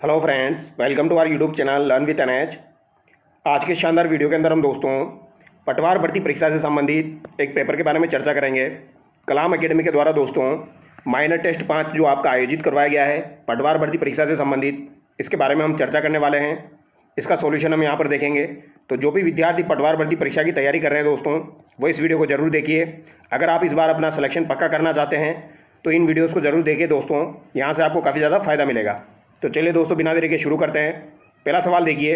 Hello friends, welcome to our YouTube channel learn with NH. आज के शानदार video के अंदर हम दोस्तों पटवार भर्ती परीक्षा से संबंधित एक पेपर के बारे में चर्चा करेंगे। कलाम एकेडमी के द्वारा दोस्तों माइनर टेस्ट 5 जो आपका आयोजित करवाया गया है पटवार भर्ती परीक्षा से संबंधित, इसके बारे में हम चर्चा करने वाले हैं। इसका सॉल्यूशन हम यहाँ पर देखेंगे। तो जो भी विद्यार्थी पटवार भर्ती परीक्षा की तैयारी कर रहे हैं दोस्तों, वो इस वीडियो को जरूर देखिए। अगर आप इस बार अपना सिलेक्शन पक्का करना चाहते हैं तो इन वीडियोज़ को जरूर देखिए दोस्तों, यहाँ से आपको काफ़ी ज़्यादा फ़ायदा मिलेगा। तो चलिए दोस्तों, बिना देरी के शुरू करते हैं। पहला सवाल देखिए,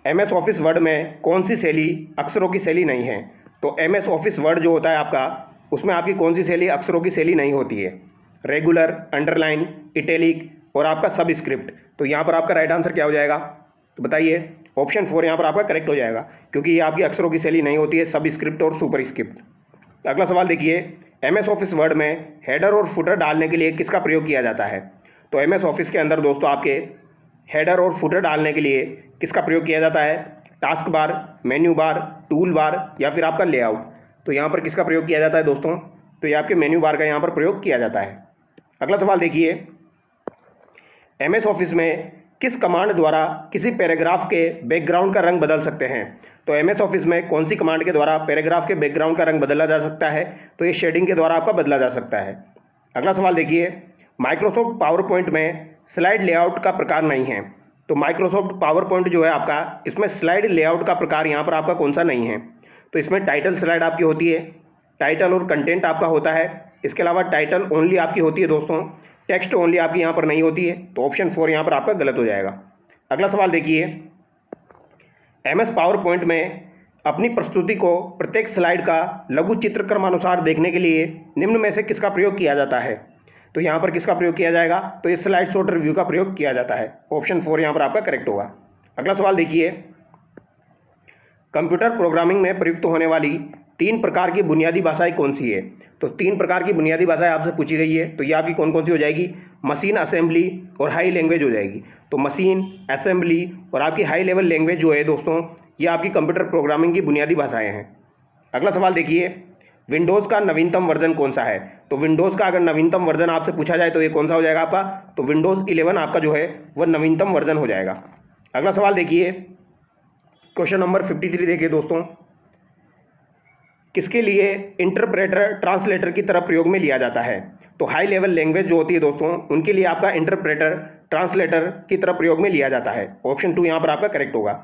एमएस ऑफिस वर्ड में कौन सी शैली अक्षरों की शैली नहीं है? तो एमएस ऑफिस वर्ड जो होता है आपका, उसमें आपकी कौन सी शैली अक्षरों की शैली नहीं होती है? रेगुलर, अंडरलाइन, इटैलिक और आपका सब स्क्रिप्ट। तो यहाँ पर आपका राइट आंसर क्या हो जाएगा? तो बताइए। ऑप्शन 4 यहाँ पर आपका करेक्ट हो जाएगा, क्योंकि ये आपकी अक्षरों की शैली नहीं होती है, सब स्क्रिप्ट और सुपर स्क्रिप्ट। अगला सवाल देखिए, एमएस ऑफिस वर्ड में हेडर और फुटर डालने के लिए किसका प्रयोग किया जाता है? तो एमएस ऑफिस के अंदर दोस्तों आपके हेडर और फुटर डालने के लिए किसका प्रयोग किया जाता है? Task bar, menu bar, tool bar या फिर आपका लेआउट। तो यहाँ पर किसका प्रयोग किया जाता है दोस्तों? तो ये आपके मेन्यू बार का यहाँ पर प्रयोग किया जाता है। अगला सवाल देखिए, एमएस ऑफिस में किस कमांड द्वारा किसी पैराग्राफ के बैकग्राउंड का रंग बदल सकते हैं? तो एमएस ऑफिस में कौन सी कमांड के द्वारा पैराग्राफ के बैकग्राउंड का रंग बदला जा सकता है? तो ये शेडिंग के द्वारा आपका बदला जा सकता है। अगला सवाल देखिए, माइक्रोसॉफ्ट पावर पॉइंट में स्लाइड लेआउट का प्रकार नहीं है। तो माइक्रोसॉफ्ट पावर पॉइंट जो है आपका, इसमें स्लाइड लेआउट का प्रकार यहाँ पर आपका कौन सा नहीं है? तो इसमें टाइटल स्लाइड आपकी होती है, टाइटल और कंटेंट आपका होता है। इसके अलावा टाइटल ओनली आपकी होती है दोस्तों, टेक्स्ट ओनली आपकी यहाँ पर नहीं होती है। तो ऑप्शन 4 यहाँ पर आपका गलत हो जाएगा। अगला सवाल देखिए, एमएस पावर पॉइंट में अपनी प्रस्तुति को प्रत्येक स्लाइड का लघु चित्र क्रमानुसार देखने के लिए निम्न में से किसका प्रयोग किया जाता है? तो यहाँ पर किसका प्रयोग किया जाएगा? तो इस स्लाइड शॉट रिव्यू का प्रयोग किया जाता है। ऑप्शन 4 यहाँ पर आपका करेक्ट होगा। अगला सवाल देखिए, कंप्यूटर प्रोग्रामिंग में प्रयुक्त होने वाली 3 प्रकार की बुनियादी भाषाएं कौन सी है? तो 3 प्रकार की बुनियादी भाषाएं आपसे पूछी गई है। तो ये आपकी कौन कौन सी हो जाएगी? मशीन, असेंबली और हाई लैंग्वेज हो जाएगी। तो मशीन, असेंबली और आपकी हाई लेवल लैंग्वेज जो है दोस्तों, ये आपकी कंप्यूटर प्रोग्रामिंग की बुनियादी भाषाएं हैं। अगला सवाल देखिए, विंडोज़ का नवीनतम वर्जन कौन सा है? तो विंडोज़ का अगर नवीनतम वर्जन आपसे पूछा जाए तो ये कौन सा हो जाएगा आपका? तो विंडोज़ 11 आपका जो है वह नवीनतम वर्जन हो जाएगा। अगला सवाल देखिए, क्वेश्चन नंबर 53 देखिए दोस्तों, किसके लिए इंटरप्रेटर ट्रांसलेटर की तरह प्रयोग में लिया जाता है? तो हाई लेवल लैंग्वेज जो होती है दोस्तों, उनके लिए आपका इंटरप्रेटर ट्रांसलेटर की तरह प्रयोग में लिया जाता है। ऑप्शन 2 यहाँ पर आपका करेक्ट होगा।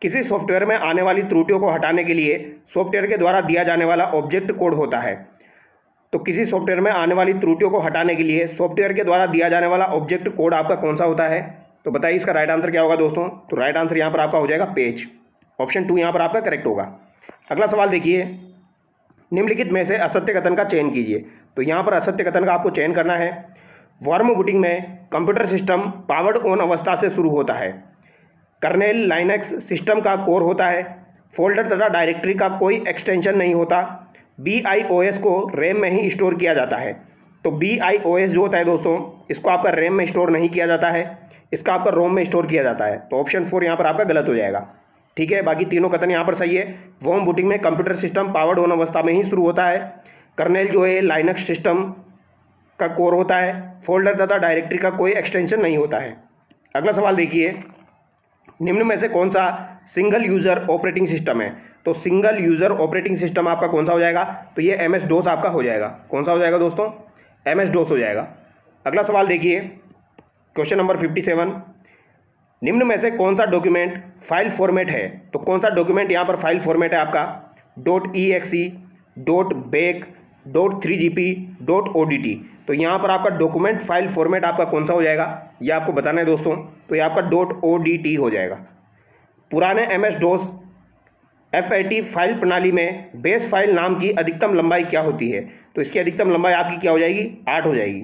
किसी सॉफ्टवेयर में आने वाली त्रुटियों को हटाने के लिए सॉफ्टवेयर के द्वारा दिया जाने वाला ऑब्जेक्ट कोड होता है। तो किसी सॉफ्टवेयर में आने वाली त्रुटियों को हटाने के लिए सॉफ्टवेयर के द्वारा दिया जाने वाला ऑब्जेक्ट कोड आपका कौन सा होता है? तो बताइए इसका राइट आंसर क्या होगा दोस्तों? तो राइट आंसर यहाँ पर आपका हो जाएगा पेज। ऑप्शन 2 यहाँ पर आपका करेक्ट होगा। अगला सवाल देखिए, निम्नलिखित में से असत्य कथन का चयन कीजिए। तो यहाँ पर असत्य कथन का आपको चयन करना है। वर्म बूटिंग में कंप्यूटर सिस्टम पावर्ड ऑन अवस्था से शुरू होता है। कर्नेल लाइनक्स सिस्टम का कोर होता है। फोल्डर तथा डायरेक्टरी का कोई एक्सटेंशन नहीं होता। BIOS को रैम में ही स्टोर किया जाता है। तो BIOS जो होता है दोस्तों, इसको आपका रैम में स्टोर नहीं किया जाता है, इसका आपका रोम में स्टोर किया जाता है। तो ऑप्शन 4 यहाँ पर आपका गलत हो जाएगा। ठीक है, बाकी तीनों कथन यहाँ पर सही है। वर्म बूटिंग में कंप्यूटर सिस्टम पावर्ड ऑन अवस्था में ही शुरू होता है। कर्नेल जो है लाइनक्स सिस्टम का कोर होता है। फोल्डर तथा डायरेक्टरी का कोई एक्सटेंशन नहीं होता है। अगला सवाल देखिए, निम्न में से कौन सा सिंगल यूज़र ऑपरेटिंग सिस्टम है? तो सिंगल यूज़र ऑपरेटिंग सिस्टम आपका कौन सा हो जाएगा? तो ये MS DOS आपका हो जाएगा। कौन सा हो जाएगा दोस्तों? MS DOS हो जाएगा। अगला सवाल देखिए, क्वेश्चन नंबर 57, निम्न में से कौन सा डॉक्यूमेंट फाइल फॉर्मेट है? तो कौन सा डॉक्यूमेंट यहाँ पर फाइल फॉर्मेट है आपका? .exe, .bak, .3gp, .odt। तो यहाँ पर आपका डॉक्यूमेंट फाइल फॉर्मेट आपका कौन सा हो जाएगा, ये आपको बताना है दोस्तों। तो ये आपका .odt हो जाएगा। पुराने MS DOS FAT फाइल प्रणाली में बेस फाइल नाम की अधिकतम लंबाई क्या होती है? तो इसकी अधिकतम लंबाई आपकी क्या हो जाएगी? 8 हो जाएगी।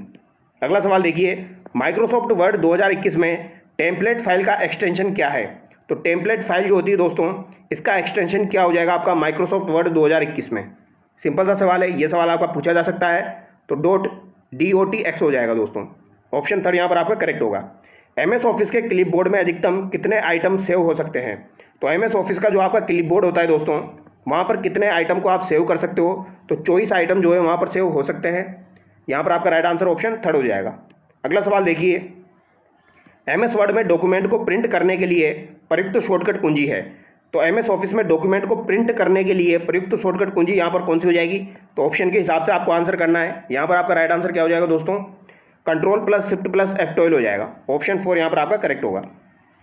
अगला सवाल देखिए, माइक्रोसॉफ्ट वर्ड 2021 में टेम्पलेट फाइल का एक्सटेंशन क्या है? तो टेम्पलेट फाइल जो होती है दोस्तों, इसका एक्सटेंशन क्या हो जाएगा आपका माइक्रोसॉफ्ट वर्ड 2021 में? सिंपल सा सवाल है, ये सवाल आपका पूछा जा सकता है। तो .dotx हो जाएगा दोस्तों। ऑप्शन 3 यहाँ पर आपका करेक्ट होगा। MS ऑफिस के क्लिपबोर्ड में अधिकतम कितने आइटम सेव हो सकते हैं? तो MS ऑफिस का जो आपका क्लिपबोर्ड होता है दोस्तों, वहाँ पर कितने आइटम को आप सेव कर सकते हो? तो 24 आइटम जो है वहाँ पर सेव हो सकते हैं। यहाँ पर आपका राइट आंसर ऑप्शन 3 हो जाएगा। अगला सवाल देखिए, MS वर्ड में डॉक्यूमेंट को प्रिंट करने के लिए प्रयुक्त शॉर्टकट कुंजी है। तो MS ऑफिस में डॉक्यूमेंट को प्रिंट करने के लिए प्रयुक्त शॉर्टकट कुंजी यहाँ पर कौन सी हो जाएगी? तो ऑप्शन के हिसाब से आपको आंसर करना है। यहाँ पर आपका राइट आंसर क्या हो जाएगा दोस्तों? Ctrl+Shift+F12 हो जाएगा। ऑप्शन 4 यहाँ पर आपका करेक्ट होगा।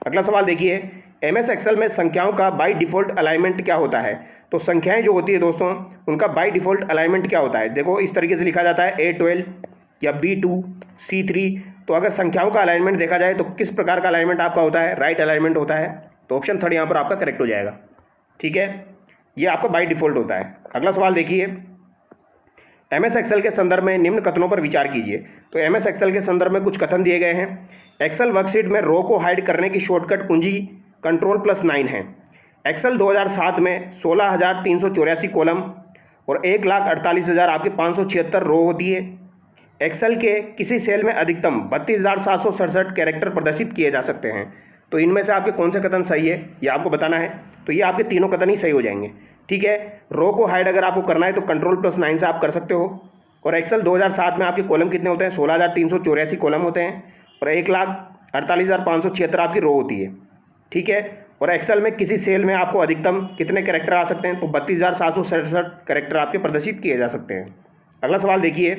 अगला सवाल देखिए, MS एक्सेल में संख्याओं का बाय डिफ़ॉल्ट अलाइनमेंट क्या होता है? तो संख्याएं जो होती है दोस्तों, उनका बाय डिफ़ॉल्ट अलाइनमेंट क्या होता है? देखो इस तरीके से लिखा जाता है A12 या B2 C3। तो अगर संख्याओं का अलाइनमेंट देखा जाए तो किस प्रकार का अलाइनमेंट आपका होता है? राइट अलाइनमेंट होता है। तो ऑप्शन 3 यहाँ पर आपका करेक्ट हो जाएगा। ठीक है, ये आपका बाय डिफ़ॉल्ट होता है। अगला सवाल देखिए, MS एक्सेल के संदर्भ में निम्न कथनों पर विचार कीजिए। तो MS एक्सेल के संदर्भ में कुछ कथन दिए गए हैं। एक्सेल वर्कशीट में रो को हाइड करने की शॉर्टकट कुंजी Ctrl+9 है। एक्सेल 2007 में 16,384 कॉलम और 1,48,000 आपके 576 रो होती है। एक्सेल के किसी सेल में अधिकतम 32,767 कैरेक्टर प्रदर्शित किए जा सकते हैं। तो इनमें से आपके कौन से कथन सही है, ये आपको बताना है। तो ये आपके तीनों कथन ही सही हो जाएंगे। ठीक है, रो को हाइड अगर आपको करना है तो Ctrl+9 से आप कर सकते हो। और एक्सेल 2007 में आपके कॉलम कितने होते हैं? 16,384 कॉलम होते हैं और 1,48,576 आपकी रो होती है। ठीक है, और एक्सेल में किसी सेल में आपको अधिकतम कितने कैरेक्टर आ सकते हैं? तो 32,767 कैरेक्टर आपके प्रदर्शित किए जा सकते हैं। अगला सवाल देखिए,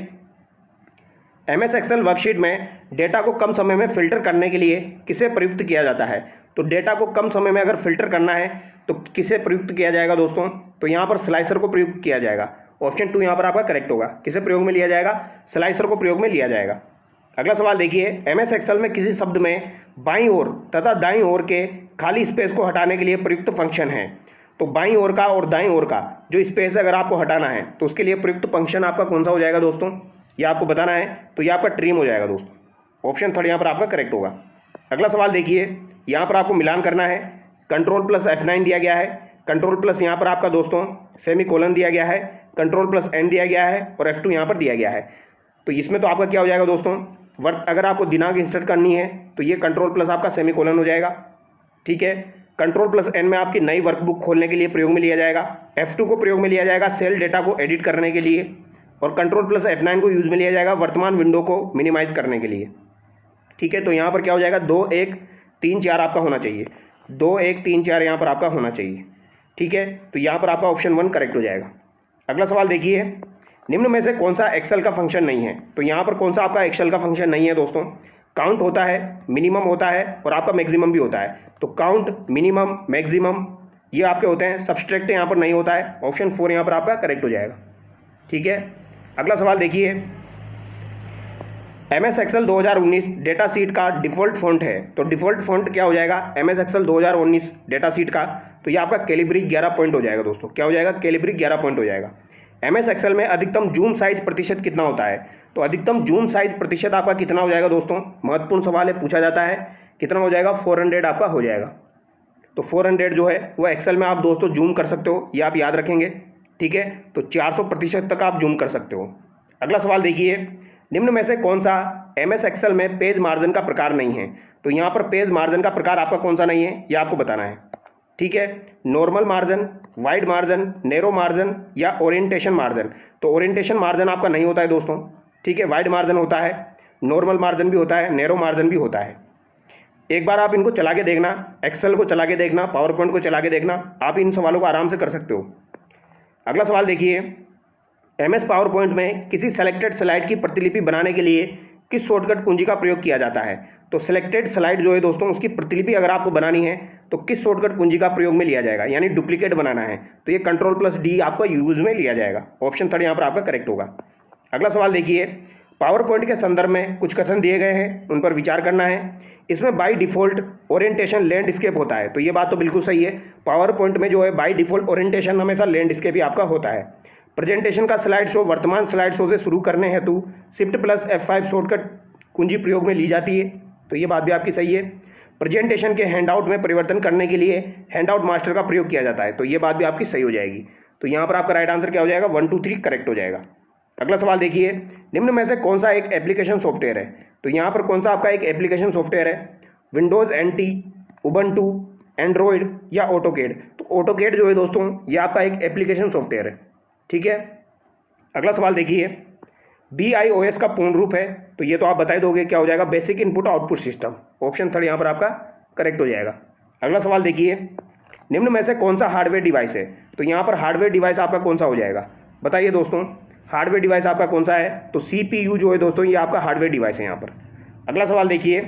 MS एक्सेल वर्कशीट में डेटा को कम समय में फिल्टर करने के लिए किसे प्रयुक्त किया जाता है? तो डेटा को कम समय में अगर फिल्टर करना है तो किसे प्रयुक्त किया जाएगा दोस्तों? तो यहाँ पर स्लाइसर को प्रयुक्त किया जाएगा। ऑप्शन 2 यहाँ पर आपका करेक्ट होगा। किसे प्रयोग में लिया जाएगा? स्लाइसर को प्रयोग में लिया जाएगा। अगला सवाल देखिए, MS एक्सेल में किसी शब्द में बाईं ओर तथा दाईं ओर के खाली स्पेस को हटाने के लिए प्रयुक्त फंक्शन है। तो बाईं ओर का और दाईं ओर का जो स्पेस अगर आपको हटाना है तो उसके लिए प्रयुक्त फंक्शन आपका कौन सा हो जाएगा दोस्तों? ये आपको बताना है। तो ये आपका ट्रिम हो जाएगा दोस्तों। ऑप्शन 3 यहाँ पर आपका करेक्ट होगा। अगला सवाल देखिए, यहाँ पर आपको मिलान करना है। Ctrl+F9 दिया गया है, Ctrl+ यहाँ पर आपका दोस्तों सेमीकोलन दिया गया है, Ctrl+N दिया गया है और F2 यहाँ पर दिया गया है। तो इसमें तो आपका क्या हो जाएगा दोस्तों? अगर आपको दिनांक इंसर्ट करनी है तो ये Ctrl+ आपका सेमीकोलन हो जाएगा। ठीक है, Ctrl+N में आपकी नई वर्कबुक खोलने के लिए प्रयोग में लिया जाएगा। F2 को प्रयोग में लिया जाएगा सेल डेटा को एडिट करने के लिए और Ctrl+F9 को यूज़ में लिया जाएगा वर्तमान विंडो को मिनिमाइज़ करने के लिए। ठीक है, तो यहाँ पर क्या हो जाएगा? 2 1 3 4 आपका होना चाहिए। 2 1 3 4 यहाँ पर आपका होना चाहिए। ठीक है, तो यहाँ पर आपका ऑप्शन 1 करेक्ट हो जाएगा। अगला सवाल देखिए, निम्न में से कौन सा एक्सेल का फंक्शन नहीं है? तो यहाँ पर कौन सा आपका एक्सेल का फंक्शन नहीं है दोस्तों? काउंट होता है, मिनिमम होता है और आपका मैक्सिमम भी होता है। तो काउंट, मिनिमम, मैक्सिमम ये आपके होते हैं। सब्सट्रैक्ट यहाँ पर नहीं होता है। ऑप्शन 4 यहाँ पर आपका करेक्ट हो जाएगा। ठीक है, अगला सवाल देखिए, MS एक्सेल 2019 डेटा सीट का डिफ़ॉल्ट फ़ॉन्ट है। तो डिफ़ॉल्ट फ़ॉन्ट क्या हो जाएगा MS एक्सेल 2019 डेटा सीट का? तो ये आपका कैलिब्री 11 पॉइंट हो जाएगा दोस्तों। क्या हो जाएगा? कैलिब्री 11 पॉइंट हो जाएगा। MS एक्सेल में अधिकतम जूम साइज प्रतिशत कितना होता है? तो अधिकतम जूम साइज प्रतिशत आपका कितना हो जाएगा दोस्तों? महत्वपूर्ण सवाल है, पूछा जाता है। कितना हो जाएगा? 400 आपका हो जाएगा। तो 400 जो है वो एक्सेल में आप दोस्तों जूम कर सकते हो, ये आप याद रखेंगे। ठीक है, तो 400% तक आप जूम कर सकते हो। अगला सवाल देखिए, निम्न में से कौन सा MS एक्सेल में पेज मार्जिन का प्रकार नहीं है? तो यहाँ पर पेज मार्जिन का प्रकार आपका कौन सा नहीं है, ये आपको बताना है। ठीक है, normal margin, wide margin, narrow margin या ओरिएंटेशन मार्जिन। तो ओरिएंटेशन मार्जिन आपका नहीं होता है दोस्तों। ठीक है, वाइड मार्जिन होता है, नॉर्मल मार्जिन भी होता है, नैरो मार्जिन भी होता है। एक बार आप इनको चला के देखना, एक्सेल को चला के देखना, पावर पॉइंट को चला के देखना, आप इन सवालों को आराम से कर सकते हो। अगला सवाल देखिए, MS पावर पॉइंट में किसी सेलेक्टेड स्लाइड की प्रतिलिपि बनाने के लिए किस शॉर्टकट कुंजी का प्रयोग किया जाता है? तो सिलेक्टेड स्लाइड जो है दोस्तों उसकी प्रतिलिपि अगर आपको बनानी है तो किस शॉर्टकट कुंजी का प्रयोग में लिया जाएगा? यानी डुप्लीकेट बनाना है तो ये Ctrl+D आपका यूज में लिया जाएगा। ऑप्शन 3 यहाँ पर आपका करेक्ट होगा। अगला सवाल देखिए, पावर पॉइंट के संदर्भ में कुछ कथन दिए गए हैं, उन पर विचार करना है। इसमें बाय डिफ़ॉल्ट ओरिएंटेशन लैंडस्केप होता है। तो ये बात तो बिल्कुल सही है। पावर पॉइंट में जो है बाय डिफ़ॉल्ट ओरिएंटेशन हमेशा लैंडस्केप ही आपका होता है। प्रेजेंटेशन का स्लाइड शो वर्तमान स्लाइड शो से शुरू करने हेतु Shift+F5 शॉर्टकट कुंजी प्रयोग में ली जाती है। तो ये बात भी आपकी सही है। प्रेजेंटेशन के हैंडआउट में परिवर्तन करने के लिए हैंडआउट मास्टर का प्रयोग किया जाता है। तो ये बात भी आपकी सही हो जाएगी। तो यहाँ पर आपका राइट आंसर क्या हो जाएगा? 1 2 3 करेक्ट हो जाएगा। अगला सवाल देखिए, निम्न में से कौन सा एक एप्लीकेशन सॉफ्टवेयर है? तो यहाँ पर कौन सा आपका एक एप्लीकेशन सॉफ्टवेयर है? विंडोज़ NT, उबंटू, एंड्रॉयड या ऑटोकेड? तो ऑटोकेड जो है दोस्तों ये आपका एक एप्लीकेशन सॉफ्टवेयर है। ठीक है, अगला सवाल देखिए, BIOS का पूर्ण रूप है, तो ये तो आप बता ही दोगे क्या हो जाएगा, basic input output system. Option third यहाँ पर आपका करेक्ट हो जाएगा। अगला सवाल देखिए, निम्न में से कौन सा हार्डवेयर डिवाइस है? तो यहाँ पर हार्डवेयर डिवाइस आपका कौन सा हो जाएगा, बताइए दोस्तों, हार्डवेयर डिवाइस आपका कौन सा है? तो CPU जो है दोस्तों, ये आपका हार्डवेयर डिवाइस है यहाँ पर। अगला सवाल देखिए,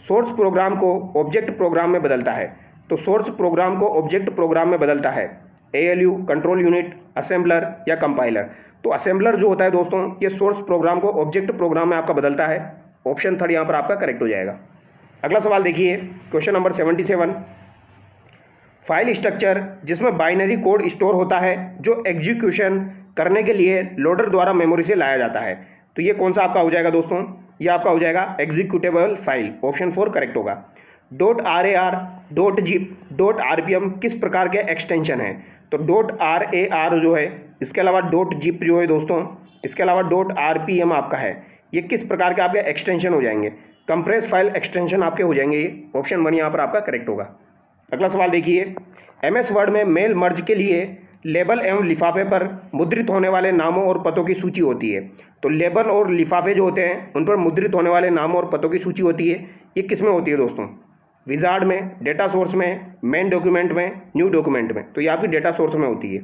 सोर्स प्रोग्राम को ऑब्जेक्ट प्रोग्राम में बदलता है। तो सोर्स प्रोग्राम को ऑब्जेक्ट प्रोग्राम में बदलता है ALU, कंट्रोल यूनिट, असेंबलर या कंपाइलर। तो असेंबलर जो होता है दोस्तों, ये सोर्स प्रोग्राम को ऑब्जेक्ट प्रोग्राम में आपका बदलता है। ऑप्शन थर्ड यहाँ पर आपका करेक्ट हो जाएगा। अगला सवाल देखिए, क्वेश्चन नंबर 77, फाइल स्ट्रक्चर जिसमें बाइनरी कोड स्टोर होता है जो एग्जीक्यूशन करने के लिए लोडर द्वारा मेमोरी से लाया जाता है। तो ये कौन सा आपका हो जाएगा दोस्तों, ये आपका हो जाएगा एग्जीक्यूटेबल फाइल। ऑप्शन 4 करेक्ट होगा। .rar, .zip, .rpm किस प्रकार के एक्सटेंशन है? तो .rar जो है, इसके अलावा .zip जो है दोस्तों, इसके अलावा .rpm आपका है, ये किस प्रकार के आपके एक्सटेंशन हो जाएंगे? कंप्रेस फाइल एक्सटेंशन आपके हो जाएंगे ये। ऑप्शन 1 यहाँ पर आपका करेक्ट होगा। अगला सवाल देखिए, MS वर्ड में मेल मर्ज के लिए लेबल एवं लिफाफे पर मुद्रित होने वाले नामों और पतों की सूची होती है। तो लेबल और लिफाफे जो होते हैं उन पर मुद्रित होने वाले नामों और पतों की सूची होती है, ये किस में होती है दोस्तों? विजार्ड में, डेटा सोर्स में, मेन डॉक्यूमेंट में, न्यू डॉक्यूमेंट में। तो ये आपकी डेटा सोर्स में होती है।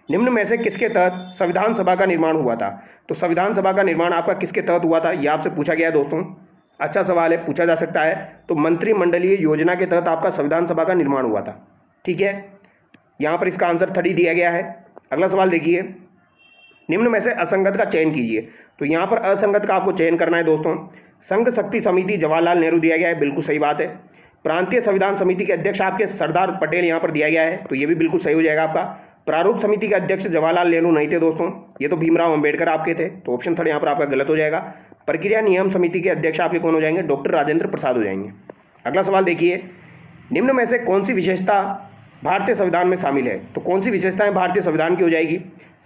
निम्न में से किसके तहत संविधान सभा का निर्माण हुआ था? तो संविधान सभा का निर्माण आपका किसके तहत हुआ था, ये आपसे पूछा गया है दोस्तों। अच्छा सवाल है, पूछा जा सकता है। तो मंत्रिमंडलीय योजना के तहत आपका संविधान सभा का निर्माण हुआ था। ठीक है, यहाँ पर इसका आंसर 3 दिया गया है। अगला सवाल देखिए, निम्न में से असंगत का चयन कीजिए। तो यहाँ पर असंगत का आपको चयन करना है दोस्तों। संघ शक्ति समिति जवाहरलाल नेहरू दिया गया है, बिल्कुल सही बात है। प्रांतीय संविधान समिति के अध्यक्ष आपके सरदार पटेल यहाँ पर दिया गया है, तो ये भी बिल्कुल सही हो जाएगा आपका। प्रारूप समिति के अध्यक्ष जवाहरलाल नेहरू नहीं थे दोस्तों, ये तो भीमराव अंबेडकर आपके थे। तो ऑप्शन थर्ड यहाँ पर आपका गलत हो जाएगा। प्रक्रिया नियम समिति के अध्यक्ष आपके कौन हो जाएंगे? डॉक्टर राजेंद्र प्रसाद हो जाएंगे। अगला सवाल देखिए, निम्न में से कौन सी विशेषता भारतीय संविधान में शामिल है? तो कौन सी विशेषताएं भारतीय संविधान की हो जाएगी?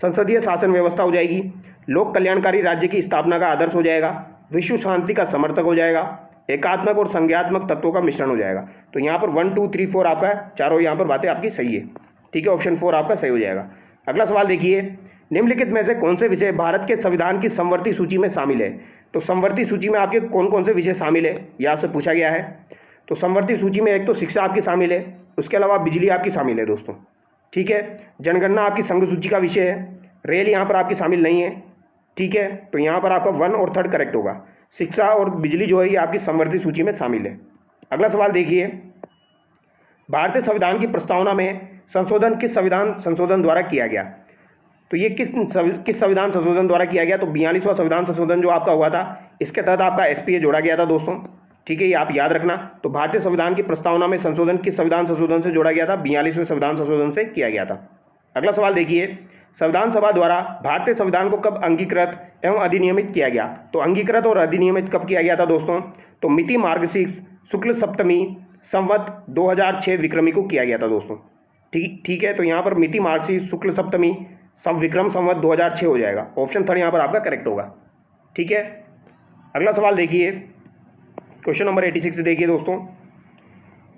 संसदीय शासन व्यवस्था हो जाएगी, लोक कल्याणकारी राज्य की स्थापना का आदर्श हो जाएगा, विश्व शांति का समर्थक हो जाएगा, एकात्मक और संज्ञात्मक तत्वों का मिश्रण हो जाएगा। तो यहाँ पर 1 2 3 4 आपका चारों यहाँ पर बातें आपकी सही है। ठीक है, ऑप्शन 4 आपका सही हो जाएगा। अगला सवाल देखिए, निम्नलिखित में से कौन से विषय भारत के संविधान की समवर्ती सूची में शामिल है? तो समवर्ती सूची में आपके कौन कौन से विषय शामिल है, ये आपसे पूछा गया है। तो समवर्ती सूची में एक तो शिक्षा आपकी शामिल है, उसके अलावा बिजली आपकी शामिल है दोस्तों। ठीक है, जनगणना आपकी संघ सूची का विषय है, रेल यहाँ पर आपकी शामिल नहीं है। ठीक है, तो यहाँ पर आपका 1 और 3 करेक्ट होगा। शिक्षा और बिजली जो है ये आपकी समवर्ती सूची में शामिल है। अगला सवाल देखिए, भारतीय संविधान की प्रस्तावना में संशोधन किस संविधान संशोधन द्वारा किया गया? तो ये किस संविधान संशोधन द्वारा किया गया? तो 42वां संविधान संशोधन जो आपका हुआ था, इसके तहत आपका SPA जोड़ा गया था दोस्तों। ठीक है, ये आप याद रखना। तो भारतीय संविधान की प्रस्तावना में संशोधन किस संविधान संशोधन से जोड़ा गया था? 42वें संविधान संशोधन से किया गया था। अगला सवाल देखिए, संविधान सभा द्वारा भारतीय संविधान को कब अंगीकृत एवं अधिनियमित किया गया? तो अंगीकृत और अधिनियमित कब किया गया था दोस्तों? तो मिति मार्गशीर्ष शुक्ल सप्तमी संवत 2006 विक्रमी को किया गया था दोस्तों। ठीक है, तो यहाँ पर मिति मार्गशीर्ष शुक्ल सप्तमी विक्रम संवत 2006 हो जाएगा। ऑप्शन 3 यहाँ पर आपका करेक्ट होगा। ठीक है, अगला सवाल देखिए, क्वेश्चन नंबर 86 देखिए दोस्तों,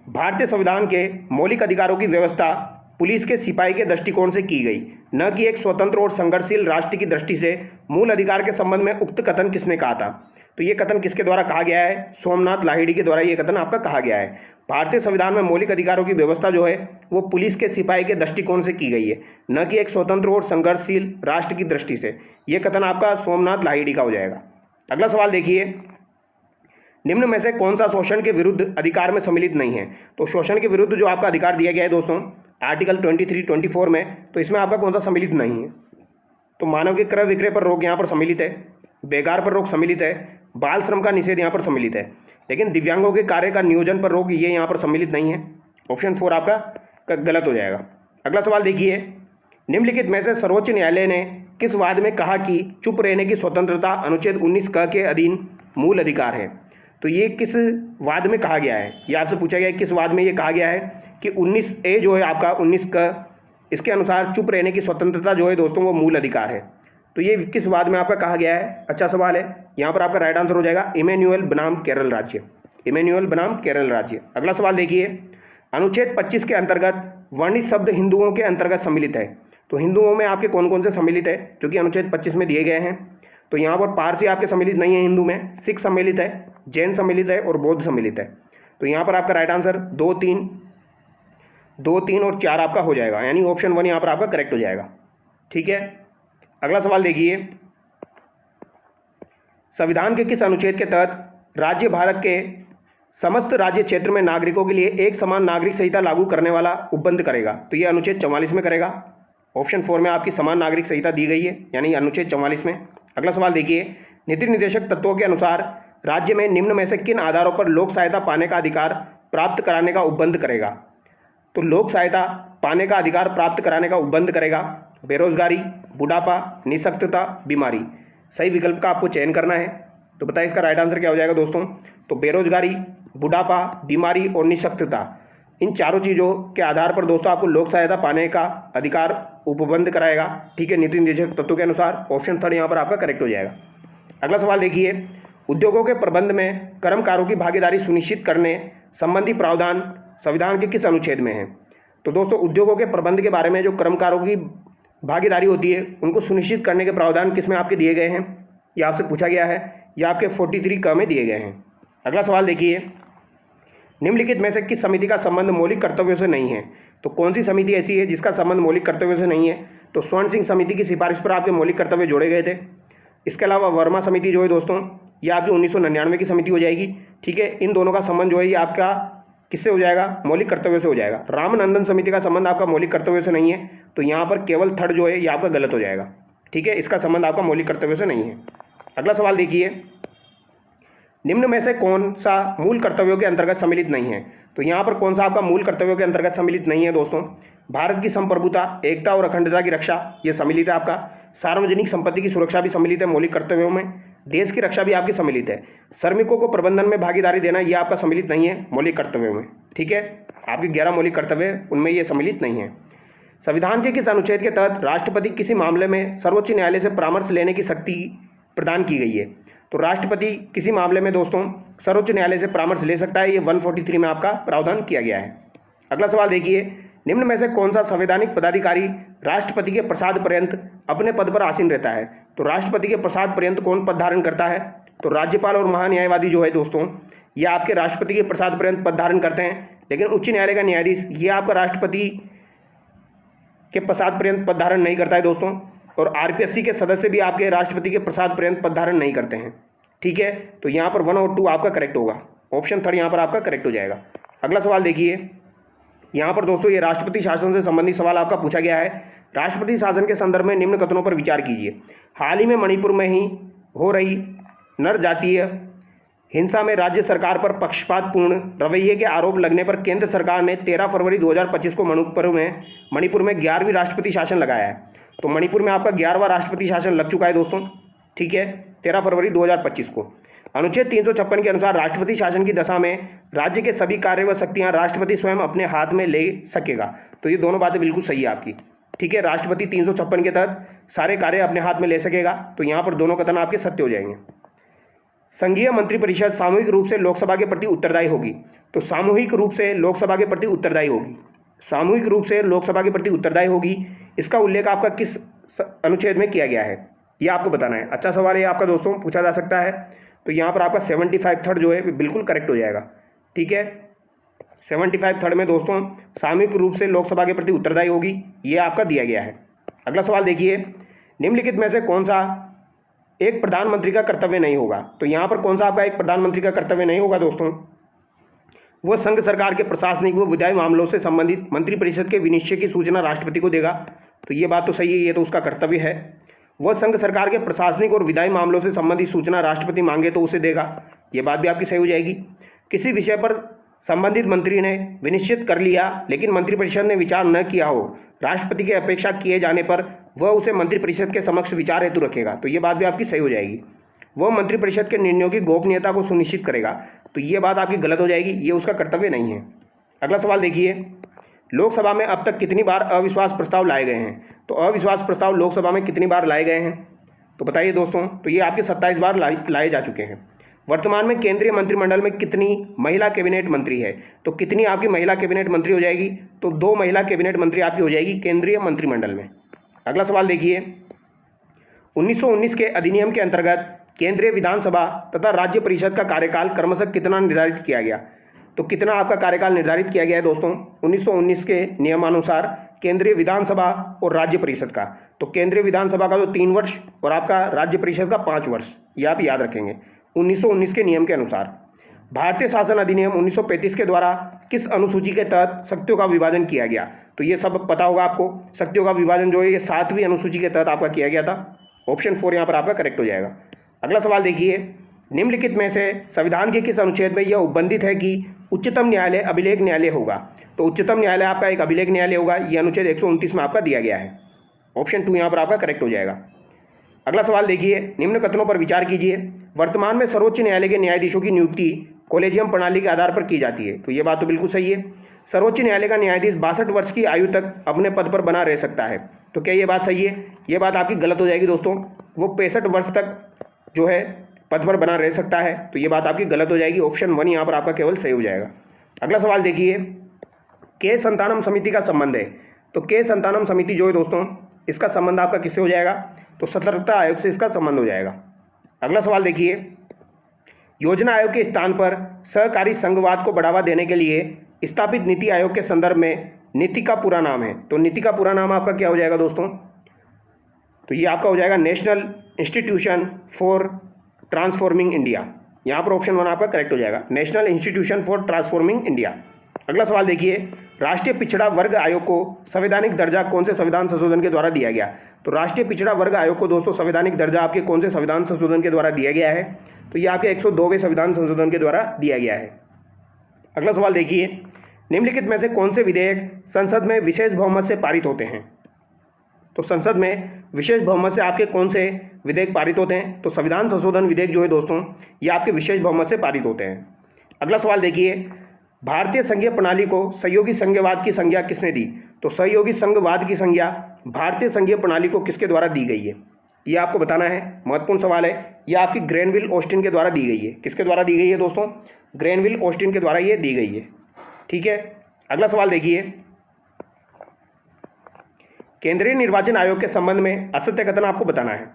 भारतीय संविधान के मौलिक अधिकारों की व्यवस्था पुलिस के सिपाही के दृष्टिकोण से की गई, न कि एक स्वतंत्र और संघर्षशील राष्ट्र की दृष्टि से। मूल अधिकार के संबंध में उक्त कथन किसने कहा था? तो ये कथन किसके द्वारा कहा गया है? सोमनाथ लाहिड़ी के द्वारा ये कथन आपका कहा गया है। भारतीय संविधान में मौलिक अधिकारों की व्यवस्था जो है वो पुलिस के सिपाही के दृष्टिकोण से की गई है, न कि एक स्वतंत्र और संघर्षशील राष्ट्र की दृष्टि से। ये कथन आपका सोमनाथ लाहिड़ी का हो जाएगा। अगला सवाल देखिए, निम्न में से कौन सा शोषण के विरुद्ध अधिकार में सम्मिलित नहीं है? तो शोषण के विरुद्ध जो आपका अधिकार दिया गया है दोस्तों आर्टिकल 23-24 में, तो इसमें आपका कौन सा सम्मिलित नहीं है? तो मानव के क्रय विक्रय पर रोक यहाँ पर सम्मिलित है, बेगार पर रोक सम्मिलित है, बाल श्रम का निषेध यहाँ पर सम्मिलित है, लेकिन दिव्यांगों के कार्य का नियोजन पर रोक ये यहाँ पर सम्मिलित नहीं है। ऑप्शन 4 आपका गलत हो जाएगा। अगला सवाल देखिए, निम्नलिखित में से सर्वोच्च न्यायालय ने किस वाद में कहा कि चुप रहने की स्वतंत्रता अनुच्छेद 19 क के अधीन मूल अधिकार है? तो ये किस वाद में कहा गया है? ये आपसे पूछा गया है किस वाद में ये कहा गया है कि 19A जो है आपका 19 क, इसके अनुसार चुप रहने की स्वतंत्रता जो है दोस्तों वो मूल अधिकार है। तो ये किस वाद में आपका कहा गया है? अच्छा सवाल है, यहाँ पर आपका राइट आंसर हो जाएगा इमैनुअल बनाम केरल राज्य। इमैनुअल बनाम केरल राज्य। अगला सवाल देखिए, अनुच्छेद 25 के अंतर्गत वर्णित शब्द हिंदुओं के अंतर्गत सम्मिलित है। तो हिंदुओं में आपके कौन कौन से सम्मिलित है जो कि अनुच्छेद 25 में दिए गए हैं? तो यहाँ पर पारसी आपके सम्मिलित नहीं है हिंदू में, सिख सम्मिलित है, जैन सम्मिलित है और बौद्ध सम्मिलित है। तो यहाँ पर आपका राइट आंसर 2, 3 और 4 आपका हो जाएगा, यानी ऑप्शन 1 यहाँ पर आपका करेक्ट हो जाएगा। ठीक है, अगला सवाल देखिए, संविधान के किस अनुच्छेद के तहत राज्य भारत के समस्त राज्य क्षेत्र में नागरिकों के लिए एक समान नागरिक संहिता लागू करने वाला उपबंध करेगा? तो ये अनुच्छेद 44 में करेगा। ऑप्शन 4 में आपकी समान नागरिक संहिता दी गई है, यानी अनुच्छेद 44 में। अगला सवाल देखिए, नीति निर्देशक तत्वों के अनुसार राज्य में निम्न में से किन आधारों पर लोक सहायता पाने का अधिकार प्राप्त कराने का उपबंध करेगा? तो लोक सहायता पाने का अधिकार प्राप्त कराने का उपबंध करेगा बेरोजगारी, बुढ़ापा, निःशक्तता, बीमारी। सही विकल्प का आपको चयन करना है। तो बताइए इसका राइट आंसर क्या हो जाएगा दोस्तों? तो बेरोजगारी, बुढ़ापा, बीमारी और निःशक्तता, इन चारों चीज़ों के आधार पर दोस्तों आपको लोक सहायता पाने का अधिकार उपबंध कराएगा। ठीक है, नीति निर्देशक तत्वों के अनुसार। ऑप्शन 3 यहाँ पर आपका करेक्ट हो जाएगा। अगला सवाल देखिए, उद्योगों के प्रबंध में कर्मकारों की भागीदारी सुनिश्चित करने संबंधी प्रावधान संविधान के किस अनुच्छेद में है? तो दोस्तों उद्योगों के प्रबंध के बारे में जो कर्मकारों की भागीदारी होती है उनको सुनिश्चित करने के प्रावधान किस में आपके दिए गए हैं? ये आपसे पूछा गया है, ये आपके 43 क में दिए गए हैं। अगला सवाल देखिए, निम्नलिखित में से किस समिति का संबंध मौलिक कर्तव्यों से नहीं है? तो कौन सी समिति ऐसी है जिसका संबंध मौलिक कर्तव्यों से नहीं है? तो स्वर्ण सिंह समिति की सिफारिश पर आपके मौलिक कर्तव्य जोड़े गए थे। इसके अलावा वर्मा समिति जो है दोस्तों, ये आपकी 1999 की समिति हो जाएगी। ठीक है, इन दोनों का संबंध जो है ये आपका किससे हो जाएगा? मौलिक कर्तव्य से हो जाएगा। रामनंदन समिति का संबंध आपका मौलिक कर्तव्य से नहीं है, तो यहाँ पर केवल थर्ड जो है ये आपका गलत हो जाएगा। ठीक है, इसका संबंध आपका मौलिक कर्तव्य से नहीं है। अगला सवाल देखिए, निम्न में से कौन सा मूल कर्तव्यों के अंतर्गत सम्मिलित नहीं है? तो यहाँ पर कौन सा आपका मूल कर्तव्यों के अंतर्गत सम्मिलित नहीं है दोस्तों? भारत की संप्रभुता, एकता और अखंडता की रक्षा, ये सम्मिलित है आपका। सार्वजनिक संपत्ति की सुरक्षा भी सम्मिलित है मौलिक कर्तव्यों में। देश की रक्षा भी आपकी सम्मिलित है। श्रमिकों को प्रबंधन में भागीदारी देना, ये आपका सम्मिलित नहीं है मौलिक कर्तव्यों में। ठीक है, आपके 11 मौलिक कर्तव्य उनमें ये सम्मिलित नहीं है। संविधान के किस अनुच्छेद के तहत राष्ट्रपति किसी मामले में सर्वोच्च न्यायालय से परामर्श लेने की शक्ति प्रदान की गई है? तो राष्ट्रपति किसी मामले में दोस्तों सर्वोच्च न्यायालय से परामर्श ले सकता है, ये 143 में आपका प्रावधान किया गया है। अगला सवाल देखिए, निम्न में से कौन सा संवैधानिक पदाधिकारी राष्ट्रपति के प्रसाद पर्यंत अपने पद पर आसीन रहता है? तो राष्ट्रपति के प्रसाद पर्यंत कौन पद धारण करता है? तो राज्यपाल और महान्यायवादी जो है दोस्तों, ये आपके राष्ट्रपति के प्रसाद पर्यंत पद धारण करते हैं, लेकिन उच्च न्यायालय का न्यायाधीश ये आपका राष्ट्रपति के प्रसाद पर्यंत पद धारण नहीं करता है दोस्तों। और आरपीएससी के सदस्य भी आपके राष्ट्रपति के प्रसाद पर्यंत पद धारण नहीं करते हैं। ठीक है, तो यहाँ पर 1 और 2 आपका करेक्ट होगा। ऑप्शन 3 यहाँ पर आपका करेक्ट हो जाएगा। अगला सवाल देखिए, यहाँ पर दोस्तों ये राष्ट्रपति शासन से संबंधित सवाल आपका पूछा गया है। राष्ट्रपति शासन के संदर्भ में निम्न कथनों पर विचार कीजिए। हाल ही में मणिपुर में ही हो रही नर जातीय हिंसा में राज्य सरकार पर पक्षपातपूर्ण रवैये के आरोप लगने पर केंद्र सरकार ने 13 फरवरी 2025 को मणिपुर में 11वीं राष्ट्रपति शासन लगाया है। तो मणिपुर में आपका 11वां राष्ट्रपति शासन लग चुका है दोस्तों। ठीक है, 13 फरवरी 2025 को। अनुच्छेद 356 के अनुसार राष्ट्रपति शासन की दशा में राज्य के सभी कार्य व शक्तियां राष्ट्रपति स्वयं अपने हाथ में ले सकेगा। तो ये दोनों बातें बिल्कुल सही है आपकी। ठीक है, राष्ट्रपति 356 के तहत सारे कार्य अपने हाथ में ले सकेगा, तो यहाँ पर दोनों कथन आपके सत्य हो जाएंगे। संघीय मंत्रिपरिषद सामूहिक रूप से लोकसभा के प्रति उत्तरदायी होगी। तो सामूहिक रूप से लोकसभा के प्रति उत्तरदायी होगी, सामूहिक रूप से लोकसभा के प्रति उत्तरदायी होगी। इसका उल्लेख आपका किस अनुच्छेद में किया गया है, ये आपको बताना है। अच्छा सवाल है आपका दोस्तों, पूछा जा सकता है। तो यहाँ पर आपका 75 थर्ड जो है बिल्कुल करेक्ट हो जाएगा। ठीक है, 75 थर्ड में दोस्तों सामूहिक रूप से लोकसभा के प्रति उत्तरदायी होगी, ये आपका दिया गया है। अगला सवाल देखिए, निम्नलिखित में से कौन सा एक प्रधानमंत्री का कर्तव्य नहीं होगा? तो यहाँ पर कौन सा आपका एक प्रधानमंत्री का कर्तव्य नहीं होगा दोस्तों? वह संघ सरकार के प्रशासनिक व विधायी मामलों से संबंधित मंत्रिपरिषद के विनिश्चय की सूचना राष्ट्रपति को देगा। तो ये बात तो सही है, ये तो उसका कर्तव्य है। वह संघ सरकार के प्रशासनिक और विधायी मामलों से संबंधित सूचना राष्ट्रपति मांगे तो उसे देगा, ये बात भी आपकी सही हो जाएगी। किसी विषय पर संबंधित मंत्री ने विनिश्चित कर लिया लेकिन मंत्रिपरिषद ने विचार न किया हो, राष्ट्रपति की अपेक्षा किए जाने पर वह उसे मंत्रिपरिषद के समक्ष विचार हेतु रखेगा। तो ये बात भी आपकी सही हो जाएगी। वह मंत्रिपरिषद के निर्णयों की गोपनीयता को सुनिश्चित करेगा। तो ये बात आपकी गलत हो जाएगी, ये उसका कर्तव्य नहीं है। अगला सवाल देखिए, लोकसभा में अब तक कितनी बार अविश्वास प्रस्ताव लाए गए हैं? तो अविश्वास प्रस्ताव लोकसभा में कितनी बार लाए गए हैं? तो बताइए दोस्तों। तो ये आपके 27 बार लाए जा चुके हैं। वर्तमान में केंद्रीय मंत्रिमंडल में कितनी महिला कैबिनेट मंत्री है? तो कितनी आपकी महिला कैबिनेट मंत्री हो जाएगी? तो 2 महिला कैबिनेट मंत्री आपकी हो जाएगी केंद्रीय मंत्रिमंडल में। अगला सवाल देखिए, 1919 के अधिनियम के अंतर्गत केंद्रीय विधानसभा तथा राज्य परिषद का कार्यकाल क्रमशः कितना निर्धारित किया गया? तो कितना आपका कार्यकाल निर्धारित किया गया है दोस्तों 1919 के नियमानुसार केंद्रीय विधानसभा और राज्य परिषद का? तो केंद्रीय विधानसभा का तो 3 वर्ष और आपका राज्य परिषद का 5 वर्ष, ये आप याद रखेंगे 1919 के नियम के अनुसार। भारतीय शासन अधिनियम 1935 के द्वारा किस अनुसूची के तहत शक्तियों का विभाजन किया गया? तो ये सब पता होगा आपको। शक्तियों का विभाजन जो है ये 7वीं अनुसूची के तहत आपका किया गया था। ऑप्शन 4 यहाँ पर आपका करेक्ट हो जाएगा। अगला सवाल देखिए, निम्नलिखित में से संविधान के किस अनुच्छेद में यह उपबंधित है कि उच्चतम न्यायालय अभिलेख न्यायालय होगा? तो उच्चतम न्यायालय आपका एक अभिलेख न्यायालय होगा, यह अनुच्छेद 129 में आपका दिया गया है। ऑप्शन 2 यहाँ पर आपका करेक्ट हो जाएगा। अगला सवाल देखिए, निम्न कथनों पर विचार कीजिए। वर्तमान में सर्वोच्च न्यायालय के न्यायाधीशों की नियुक्ति कॉलेजियम प्रणाली के आधार पर की जाती है। तो ये बात तो बिल्कुल सही है। सर्वोच्च न्यायालय का न्यायाधीश 62 वर्ष की आयु तक अपने पद पर बना रह सकता है। तो क्या ये बात सही है? ये बात आपकी गलत हो जाएगी दोस्तों। वो 65 वर्ष तक जो है पद पर बना रह सकता है। तो ये बात आपकी गलत हो जाएगी। ऑप्शन 1 यहाँ पर आपका केवल सही हो जाएगा। अगला सवाल देखिए, के संतानम समिति का संबंध है। तो के संतानम समिति जो है दोस्तों इसका संबंध आपका किससे हो जाएगा? तो सतर्कता आयोग से इसका संबंध हो जाएगा। अगला सवाल देखिए, योजना आयोग के स्थान पर सहकारी संघवाद को बढ़ावा देने के लिए स्थापित नीति आयोग के संदर्भ में नीति का पूरा नाम है। तो नीति का पूरा नाम आपका क्या हो जाएगा दोस्तों? तो ये आपका हो जाएगा national institution for transforming India. यहाँ पर ऑप्शन 1 आपका करेक्ट हो जाएगा, national institution for transforming India. अगला सवाल देखिए, राष्ट्रीय पिछड़ा वर्ग आयोग को संवैधानिक दर्जा कौन से संविधान संशोधन के द्वारा दिया गया? तो राष्ट्रीय पिछड़ा वर्ग आयोग को दोस्तों संवैधानिक दर्जा आपके कौन से संविधान संशोधन के द्वारा दिया गया है? तो ये आपके 102वें संविधान संशोधन के द्वारा दिया गया है। अगला सवाल देखिए, निम्नलिखित में से कौन से विधेयक संसद में विशेष बहुमत से पारित होते हैं? तो संसद में विशेष बहुमत से आपके कौन से विधेयक पारित होते हैं? तो संविधान संशोधन विधेयक जो है दोस्तों ये आपके विशेष बहुमत से पारित होते हैं। अगला सवाल देखिए, भारतीय संघीय प्रणाली को सहयोगी संघवाद की संज्ञा किसने दी? तो सहयोगी संघवाद की संज्ञा भारतीय संघीय प्रणाली को किसके द्वारा दी गई है? ये आपको बताना है, महत्वपूर्ण सवाल है। ये आपकी ग्रेनविल ऑस्टिन के द्वारा दी गई है। किसके द्वारा दी गई है दोस्तों? ग्रेनविल ऑस्टिन के द्वारा ये दी गई है। ठीक है। अगला सवाल देखिए, केंद्रीय निर्वाचन आयोग के संबंध में असत्य कथन आपको बताना है।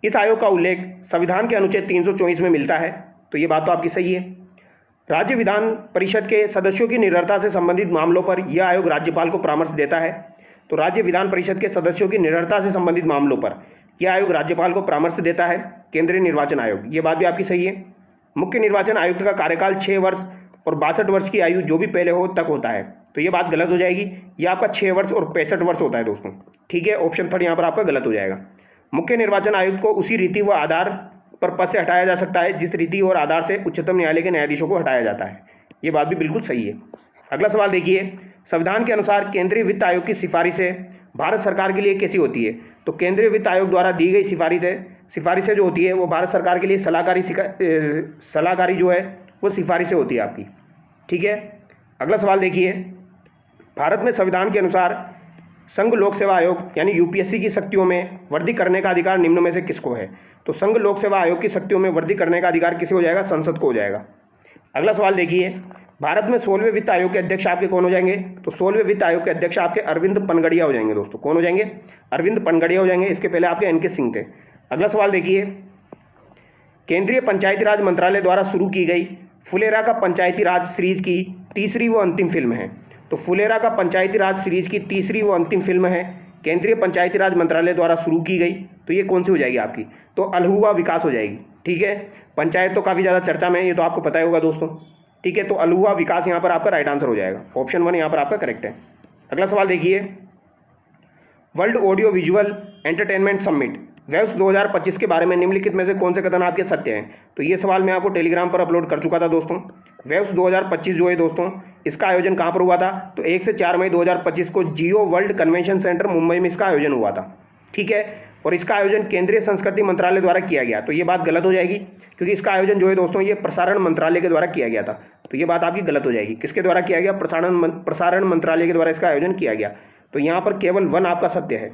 इस आयोग का उल्लेख संविधान के अनुच्छेद 324 में मिलता है। तो ये बात तो आपकी सही है। राज्य विधान परिषद के सदस्यों की निरर्ता से संबंधित मामलों पर यह आयोग राज्यपाल को परामर्श देता है। तो राज्य विधान परिषद के सदस्यों की निरर्ता से संबंधित मामलों पर यह आयोग राज्यपाल को परामर्श देता है, केंद्रीय निर्वाचन आयोग। ये बात भी आपकी सही है। मुख्य निर्वाचन आयुक्त का कार्यकाल 6 वर्ष और 62 वर्ष की आयु जो भी पहले हो तक होता है। तो ये बात गलत हो जाएगी। ये आपका 6 वर्ष और 65 वर्ष होता है दोस्तों। ठीक है, ऑप्शन 3 यहाँ पर आपका गलत हो जाएगा। मुख्य निर्वाचन आयुक्त को उसी रीति व आधार पर पद से हटाया जा सकता है जिस रीति और आधार से उच्चतम न्यायालय के न्यायाधीशों को हटाया जाता है। ये बात भी बिल्कुल सही है। अगला सवाल देखिए, संविधान के अनुसार केंद्रीय वित्त आयोग की सिफारिशें भारत सरकार के लिए कैसी होती है? तो केंद्रीय वित्त आयोग द्वारा दी गई सिफारिशें जो होती है वो भारत सरकार के लिए सलाहकारी जो है वो सिफारिशें होती है आपकी। ठीक है। अगला सवाल देखिए, भारत में संविधान के अनुसार संघ लोक सेवा आयोग यानी यूपीएससी की शक्तियों में वृद्धि करने का अधिकार निम्न में से किसको है? तो संघ लोक सेवा आयोग की शक्तियों में वृद्धि करने का अधिकार किसे हो जाएगा? संसद को हो जाएगा। अगला सवाल देखिए, भारत में 16वें वित्त आयोग के अध्यक्ष आपके कौन हो जाएंगे? तो 16वें वित्त आयोग के अध्यक्ष आपके अरविंद पनगड़िया हो जाएंगे दोस्तों। कौन हो जाएंगे? अरविंद पनगड़िया हो जाएंगे। इसके पहले आपके एनके सिंह थे। अगला सवाल देखिए, केंद्रीय पंचायती राज मंत्रालय द्वारा शुरू की गई फुलेरा का पंचायती राज सीरीज की तीसरी व अंतिम फिल्म है। तो फुलेरा का पंचायती राज सीरीज की तीसरी व अंतिम फिल्म है, केंद्रीय पंचायती राज मंत्रालय द्वारा शुरू की गई। तो ये कौन सी हो जाएगी आपकी? तो अलहुआ विकास हो जाएगी। ठीक है, पंचायत तो काफ़ी ज़्यादा चर्चा में है, ये तो आपको पता ही होगा दोस्तों। ठीक है, तो अलहुआ विकास यहाँ पर आपका राइट आंसर हो जाएगा। ऑप्शन 1 यहाँ पर आपका करेक्ट है। अगला सवाल देखिए, world audio visual entertainment summit waves 2025 के बारे में निम्नलिखित में से कौन से कथन आपके सत्य हैं? तो ये सवाल मैं आपको टेलीग्राम पर अपलोड कर चुका था दोस्तों। वेव्स 2025 जो है दोस्तों इसका आयोजन कहाँ पर हुआ था? तो 1 से 4 मई 2025 को जियो वर्ल्ड कन्वेंशन सेंटर मुंबई में इसका आयोजन हुआ था। ठीक है, और इसका आयोजन केंद्रीय संस्कृति मंत्रालय द्वारा किया गया। तो ये बात गलत हो जाएगी क्योंकि इसका आयोजन जो है दोस्तों ये प्रसारण मंत्रालय के द्वारा किया गया था। तो ये बात आपकी गलत हो जाएगी। किसके द्वारा किया गया? प्रसारण मंत्रालय के द्वारा इसका आयोजन किया गया। तो यहाँ पर केवल 1 आपका सत्य है।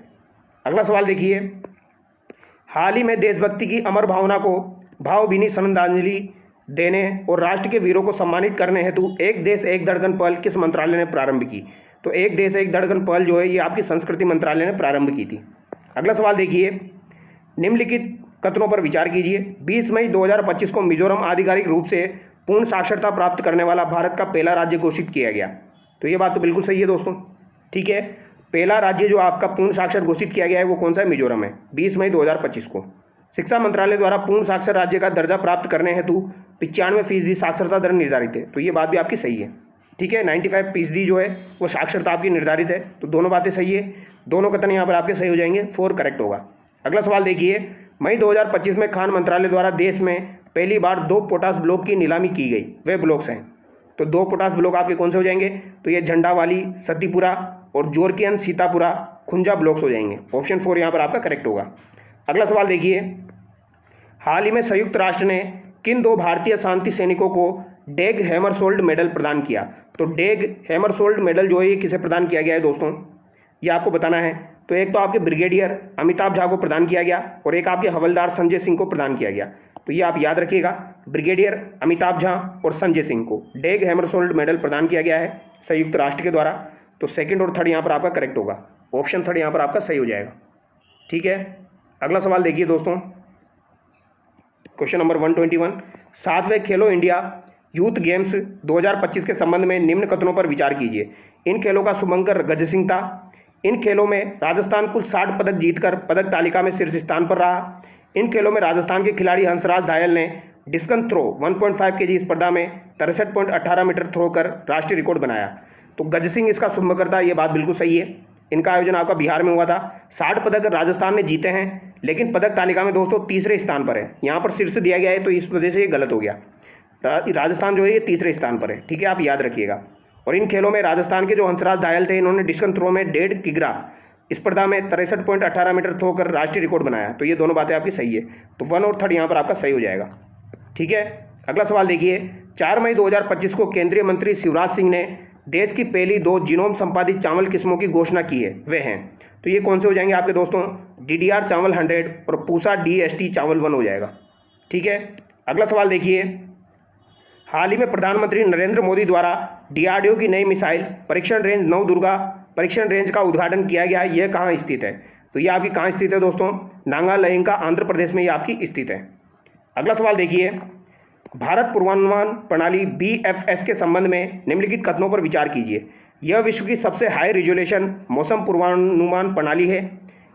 अगला सवाल देखिए, हाल ही में देशभक्ति की अमर भावना को भावभीनी श्रद्धांजलि देने और राष्ट्र के वीरों को सम्मानित करने हेतु एक देश एक धड़कन पहल किस मंत्रालय ने प्रारंभ की? तो एक देश एक धड़कन पहल जो है ये आपकी संस्कृति मंत्रालय ने प्रारंभ की थी। अगला सवाल देखिए, निम्नलिखित कथनों पर विचार कीजिए। 20 मई 2025 को मिजोरम आधिकारिक रूप से पूर्ण साक्षरता प्राप्त करने वाला भारत का पहला राज्य घोषित किया गया। तो ये बात तो बिल्कुल सही है दोस्तों, ठीक है। पहला राज्य जो आपका पूर्ण साक्षर घोषित किया गया है वो कौन सा है? मिजोरम है, 20 मई 2025 को। शिक्षा मंत्रालय द्वारा पूर्ण साक्षर राज्य का दर्जा प्राप्त करने हेतु 95% साक्षरता दर निर्धारित है। तो ये बात भी आपकी सही है, ठीक है। 95% जो है वो साक्षरता आपकी निर्धारित है। तो दोनों बातें सही है, दोनों कथन यहाँ पर आपके सही हो जाएंगे, 4 करेक्ट होगा। अगला सवाल देखिए, मई 2025 में खान मंत्रालय द्वारा देश में पहली बार 2 पोटास ब्लॉक की नीलामी की गई। वे ब्लॉक्स हैं, तो 2 पोटास ब्लॉक आपके कौन से हो जाएंगे? तो ये झंडावाली, सतीपुरा और जोरकियन सीतापुरा खुंजा ब्लॉक्स हो जाएंगे। ऑप्शन 4 यहाँ पर आपका करेक्ट होगा। अगला सवाल देखिए, हाल ही में संयुक्त राष्ट्र ने किन 2 भारतीय शांति सैनिकों को डेग हैमरशोल्ड मेडल प्रदान किया? तो डेग हैमरशोल्ड मेडल जो है ये किसे प्रदान किया गया है दोस्तों, ये आपको बताना है। तो एक तो आपके ब्रिगेडियर अमिताभ झा को प्रदान किया गया और एक आपके हवलदार संजय सिंह को प्रदान किया गया। तो ये आप याद रखिएगा, ब्रिगेडियर अमिताभ झा और संजय सिंह को डेग हैमरशोल्ड मेडल प्रदान किया गया है संयुक्त राष्ट्र के द्वारा। तो सेकंड और थर्ड यहाँ पर आपका करेक्ट होगा, ऑप्शन थर्ड यहाँ पर आपका सही हो जाएगा, ठीक है। अगला सवाल देखिए दोस्तों, क्वेश्चन नंबर 121, 7वें खेलो इंडिया यूथ गेम्स 2025 के संबंध में निम्न कथनों पर विचार कीजिए। इन खेलों का शुभंकर गज सिंह था। इन खेलों में राजस्थान कुल 60 पदक जीतकर पदक तालिका में शीर्ष स्थान पर रहा। इन खेलों में राजस्थान के खिलाड़ी हंसराज धायल ने डिस्कन थ्रो 1.5 kg स्पर्धा में 63.18 मीटर थ्रो कर राष्ट्रीय रिकॉर्ड बनाया। तो गज सिंह इसका शुभंकर था, ये बात बिल्कुल सही है। इनका आयोजन आपका बिहार में हुआ था। 60 पदक राजस्थान ने जीते हैं, लेकिन पदक तालिका में दोस्तों तीसरे स्थान पर है। यहाँ पर शीर्ष दिया गया है तो इस वजह से ये गलत हो गया। राजस्थान जो है ये तीसरे स्थान पर है, ठीक है, आप याद रखिएगा। और इन खेलों में राजस्थान के जो हंसराज धायल थे, इन्होंने डिस्कन थ्रो में 1.5 किग्रा स्पर्धा में 63.18 मीटर थ्रो कर राष्ट्रीय रिकॉर्ड बनाया। तो ये दोनों बातें आपकी सही है, तो 1 और 3 यहाँ पर आपका सही हो जाएगा, ठीक है। अगला सवाल देखिए, 4 मई 2025 को केंद्रीय मंत्री शिवराज सिंह ने देश की पहली 2 जीनोम संपादित चावल किस्मों की घोषणा की है। वे हैं, तो ये कौन से हो जाएंगे आपके दोस्तों? DDR चावल 100 और पूसा DST चावल 1 हो जाएगा, ठीक है। अगला सवाल देखिए, हाल ही में प्रधानमंत्री नरेंद्र मोदी द्वारा DRDO की नई मिसाइल परीक्षण रेंज नवदुर्गा परीक्षण रेंज का उद्घाटन किया गया है। यह कहाँ स्थित है? तो ये आपकी कहाँ स्थित है दोस्तों? नागालैंड का आंध्र प्रदेश में ये आपकी स्थित है। अगला सवाल देखिए, भारत पूर्वानुमान प्रणाली BFS के संबंध में निम्नलिखित कथनों पर विचार कीजिए। यह विश्व की सबसे हाई रिजोल्यूशन मौसम पूर्वानुमान प्रणाली है।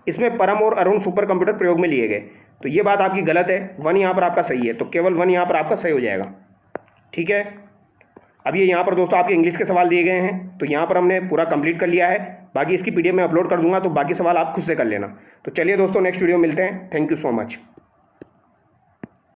इसमें परम और अरुण सुपर कंप्यूटर प्रयोग में लिए गए। तो ये बात आपकी गलत है, 1 यहाँ पर आपका सही है, तो केवल 1 यहाँ पर आपका सही हो जाएगा, ठीक है। अब ये यहाँ पर दोस्तों आपके इंग्लिश के सवाल दिए गए हैं, तो यहाँ पर हमने पूरा कंप्लीट कर लिया है। बाकी इसकी PDF में अपलोड कर दूंगा, तो बाकी सवाल आप खुद से कर लेना। तो चलिए दोस्तों, नेक्स्ट वीडियो मिलते हैं। Thank you so much.